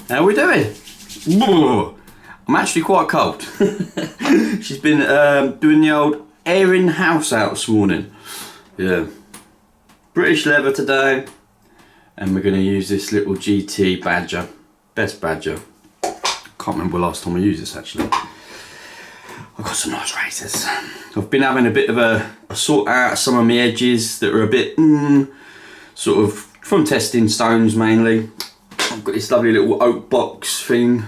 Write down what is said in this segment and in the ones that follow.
How are we doing? I'm actually quite cold. She's been doing the old airing house out this morning. Yeah. British leather today. And we're going to use this little GT Badger. Best Badger. Can't remember the last time I used this actually. I've got some nice razors. I've been having a bit of a sort out some of my edges that are a bit sort of from testing stones mainly. I've got this lovely little oak box thing.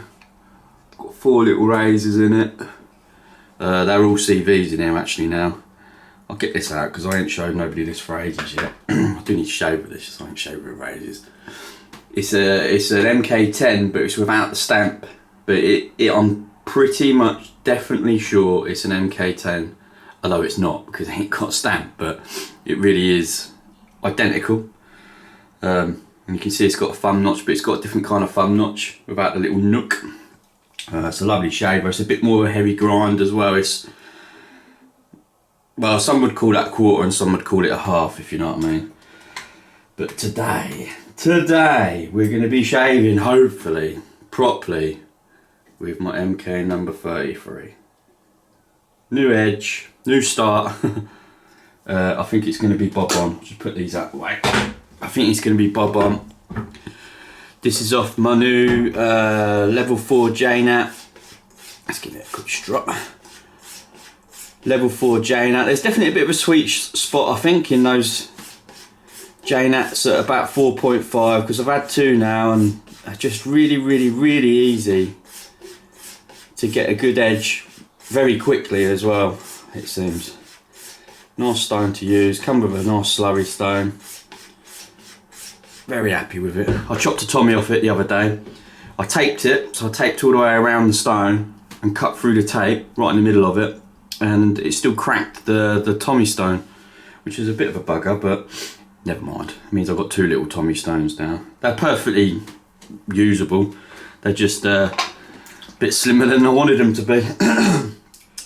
Got 4 little razors in it. They're all CVs in here actually now. I'll get this out because I ain't showed nobody this for ages yet. I do need to shave with this, I ain't shaved with razors. It's an MK10 but it's without the stamp. But I'm pretty much definitely sure it's an MK10. Although it's not because it ain't got a stamp, but it really is identical. And you can see it's got a thumb notch, but it's got a different kind of thumb notch without the little nook. It's a lovely shaver. It's a bit more of a heavy grind as well. Well, some would call that a quarter and some would call it a half, if you know what I mean. But today we're going to be shaving, hopefully, properly, with my MK number 33. New edge, new start. I think it's going to be bob on. Just put these out the way. I think it's going to be bob on. This is off my new level 4 JNAT. Let's give it a quick strut. Level 4 JNAT. There's definitely a bit of a sweet spot I think in those JNATs at about 4.5 because I've had 2 now and they're just really easy to get a good edge very quickly as well, it seems. Nice stone to use, come with a nice slurry stone. Very happy with it. I chopped a Tommy off it the other day. I taped it, so I taped all the way around the stone and cut through the tape right in the middle of it, and it still cracked the Tommy stone, which is a bit of a bugger, but never mind. It means I've got 2 little Tommy stones now. They're perfectly usable. They're just a bit slimmer than I wanted them to be.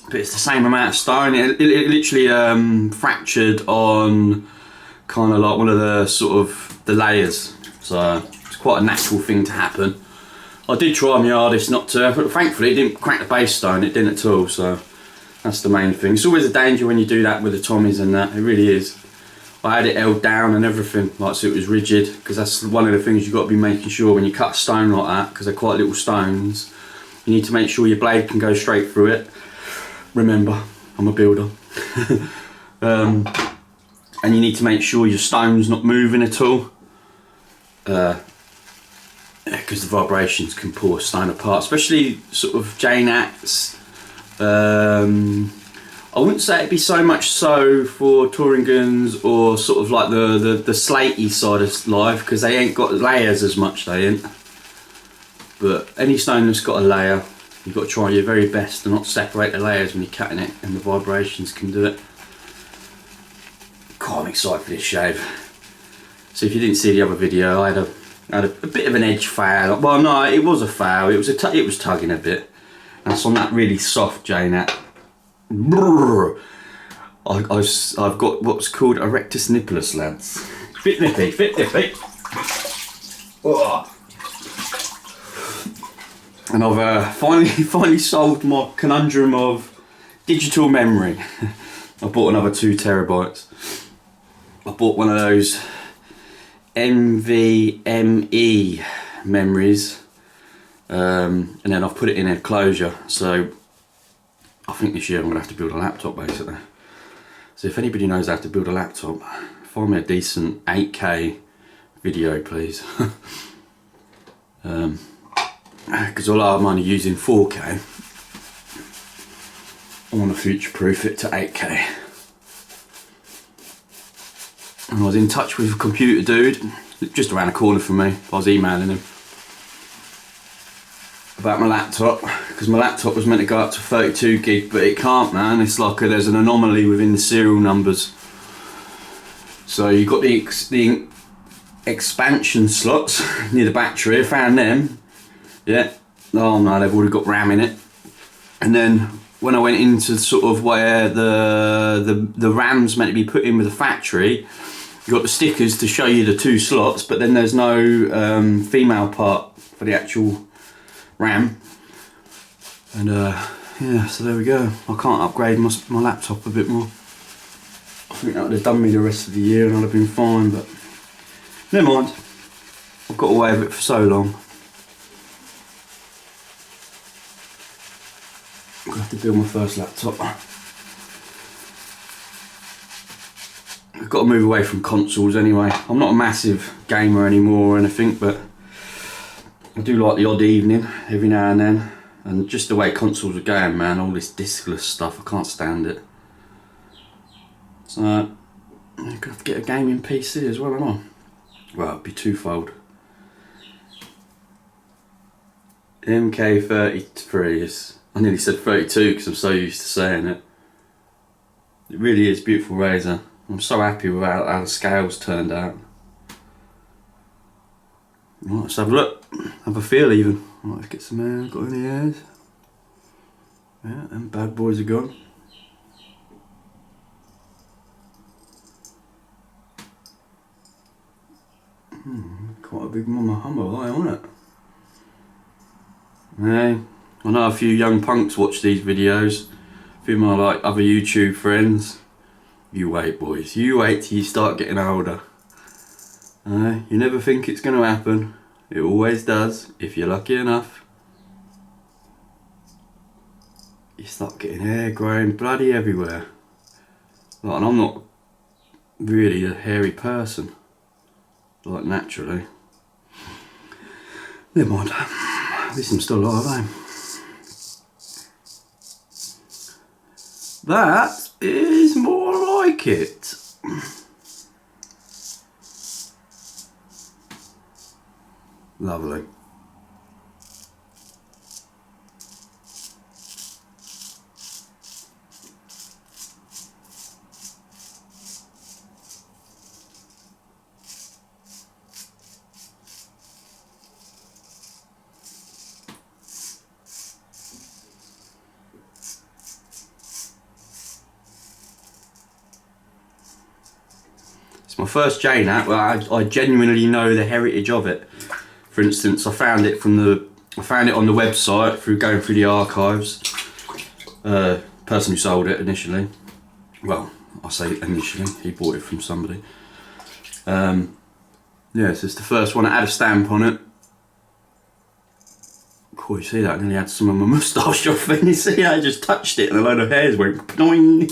But it's the same amount of stone. It literally fractured on kind of like one of the sort of the layers, so it's quite a natural thing to happen. I did try my hardest not to, but thankfully it didn't crack the base stone, it didn't at all, so that's the main thing. It's always a danger when you do that with the Tommies and that, it really is. I had it held down and everything, like so it was rigid, because that's one of the things you've got to be making sure when you cut a stone like that, because they're quite little stones, you need to make sure your blade can go straight through it. Remember, I'm a builder. And you need to make sure your stone's not moving at all, because the vibrations can pull a stone apart, especially sort of JNATs. I wouldn't say it'd be so much so for touring guns or sort of like the slatey side of life, because they ain't got layers as much, they ain't. But any stone that's got a layer, you've got to try your very best to not separate the layers when you're cutting it, and the vibrations can do it. God, I'm excited for this shave. So if you didn't see the other video, I had a bit of an edge fail. Well, no, it was a fail. It was tugging a bit. And it's on that really soft JNAT. I've got what's called a rectus nippulus, lads. Bit nippy, bit nippy. Oh. And I've finally solved my conundrum of digital memory. I bought another 2 terabytes. I bought one of those NVMe memories, and then I've put it in a closure. So I think this year I'm gonna have to build a laptop basically. So if anybody knows how to build a laptop, find me a decent 8K video, please. Because although I'm only using 4K, I want to future-proof it to 8K. And I was in touch with a computer dude, just around the corner from me. I was emailing him about my laptop, because my laptop was meant to go up to 32 gig, but it can't, man. It's like there's an anomaly within the serial numbers. So you've got the expansion slots near the battery. I found them. Yeah. Oh no, they've already got RAM in it. And then when I went into sort of where the RAM's meant to be put in with the factory, you got the stickers to show you the 2 slots, but then there's no female part for the actual RAM. And yeah, so there we go. I can't upgrade my laptop a bit more. I think that would have done me the rest of the year and I'd have been fine, but never mind. I've got away with it for so long. I'm gonna have to build my first laptop. I've got to move away from consoles anyway. I'm not a massive gamer anymore or anything, but I do like the odd evening every now and then. And just the way consoles are going, man, all this discless stuff, I can't stand it. So I'm gonna have to get a gaming PC as well, am I? Well, it'd be twofold. MK.33 Is. I nearly said 32 because I'm so used to saying it. It really is a beautiful razor. I'm so happy with how the scales turned out. Right, let's have a look. Have a feel even. Right, let's get some hair. Got any hairs? Yeah, them bad boys are gone. Quite a big mama hummer eye on it. Hey, I know a few young punks watch these videos. A few of my like other YouTube friends. You wait, boys. You wait till you start getting older. You never think it's going to happen. It always does, if you're lucky enough. You start getting hair growing bloody everywhere. Like, and I'm not really a hairy person. Like, naturally. Never mind. At least I'm still alive, eh? That is more like it. Lovely. It's my first JNAT where I genuinely know the heritage of it. For instance, I found it on the website through going through the archives. Person who sold it initially. Well, I say initially, he bought it from somebody. Yeah, so it's the first one that had a stamp on it. Cool, you see that? I nearly had some of my moustache off then. You see, I just touched it and a load of hairs went pnoing.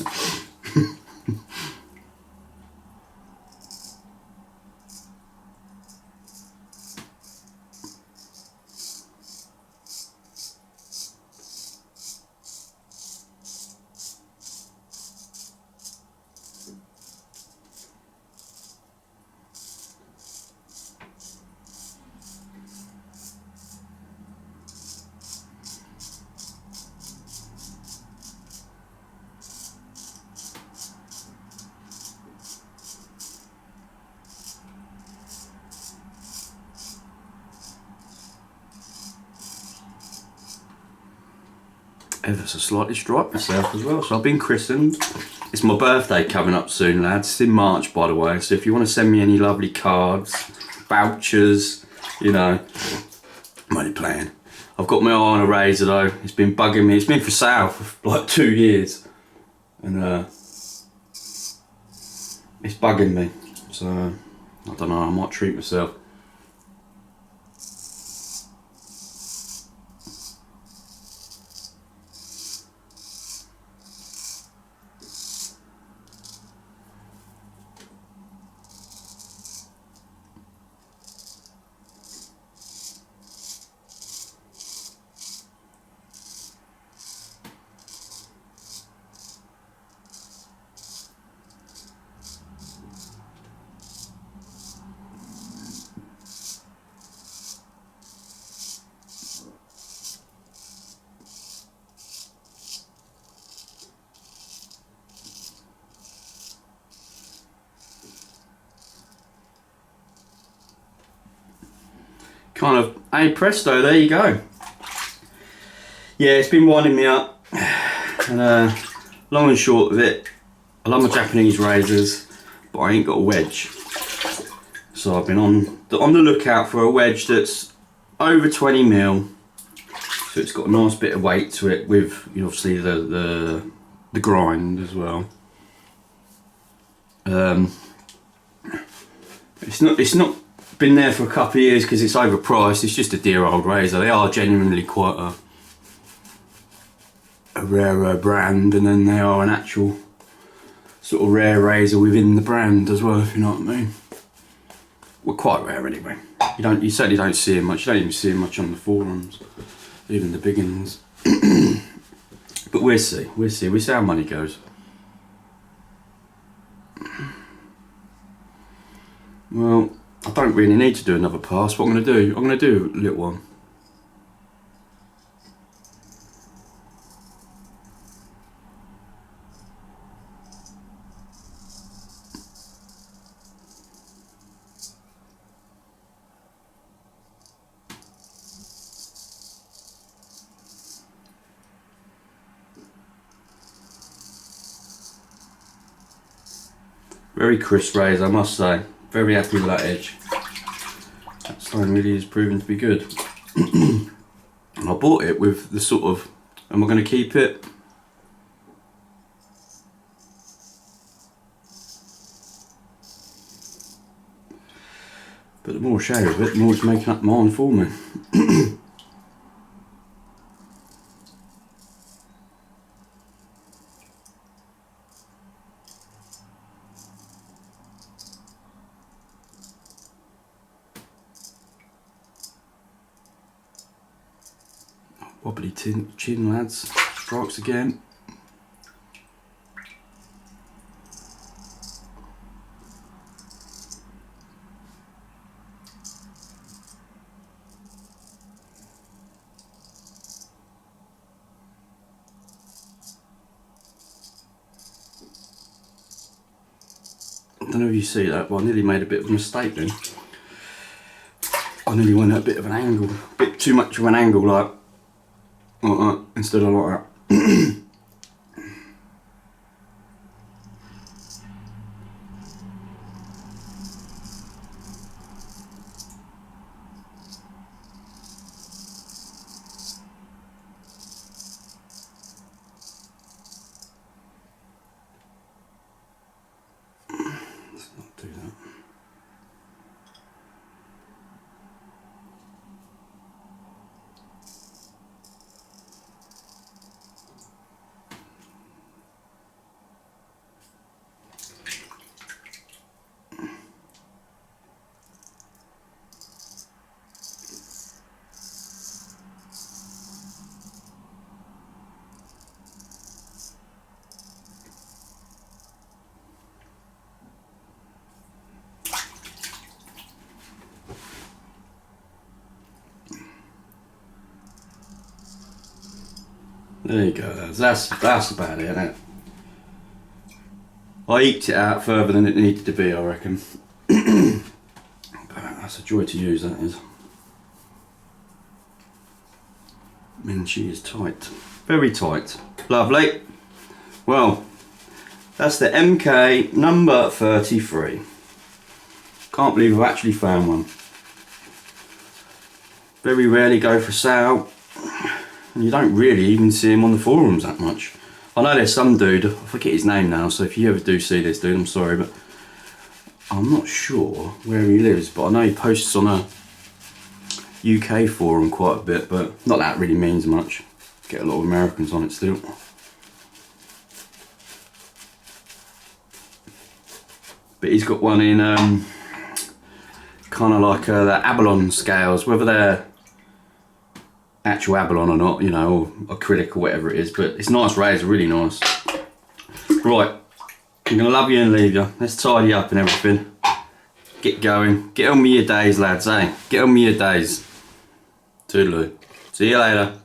Ever so slightly striped myself as well, so I've been christened. It's my birthday coming up soon, lads. It's in March, by the way, so if you want to send me any lovely cards, vouchers, you know, I'm only playing. I've got my eye on a razor though. It's been bugging me. It's been for sale for like 2 years, and it's bugging me, so I don't know, I might treat myself. Kind of, hey presto, there you go. Yeah, it's been winding me up. And long and short of it, I love my Japanese razors, but I ain't got a wedge. So I've been on the lookout for a wedge that's over 20 mil, so it's got a nice bit of weight to it with obviously the grind as well. It's not been there for a couple of years because it's overpriced. It's just a dear old razor. They are genuinely quite a rarer brand, and then they are an actual sort of rare razor within the brand as well, if you know what I mean. Well, quite rare anyway. You certainly don't see them much. You don't even see them much on the forums, even the big ones. But we'll see. We'll see how money goes. Well, I don't really need to do another pass. What I'm going to do, I'm going to do a little one. Very crisp razor, I must say. Very happy with that edge. That stone really is proving to be good. And I bought it with the sort of, am I going to keep it? But the more I shave of it, the more it's making up mine for me. Wobbly chin, lads. Strikes again. I don't know if you see that, but I nearly made a bit of a mistake then. I nearly went at a bit of an angle, a bit too much of an angle, like that, instead of like that. Let's not do that. There you go, that's about it, isn't it? I eked it out further than it needed to be, I reckon. But that's a joy to use, that is. I mean, she is tight. Very tight. Lovely. Well, that's the MK number 33. Can't believe I've actually found one. Very rarely go for sale. And you don't really even see him on the forums that much. I know there's some dude, I forget his name now, so if you ever do see this dude, I'm sorry, but I'm not sure where he lives, but I know he posts on a UK forum quite a bit, but not that really means much. Get a lot of Americans on it still. But he's got one in kind of like the Abalone scales, whether they're actual abalone or not, you know, or acrylic or whatever it is, but it's nice razor, really nice. Right, I'm gonna love you and leave you. Let's tidy up and everything. Get going. Get on with your days, lads, eh? Get on with your days. Toodaloo. See you later.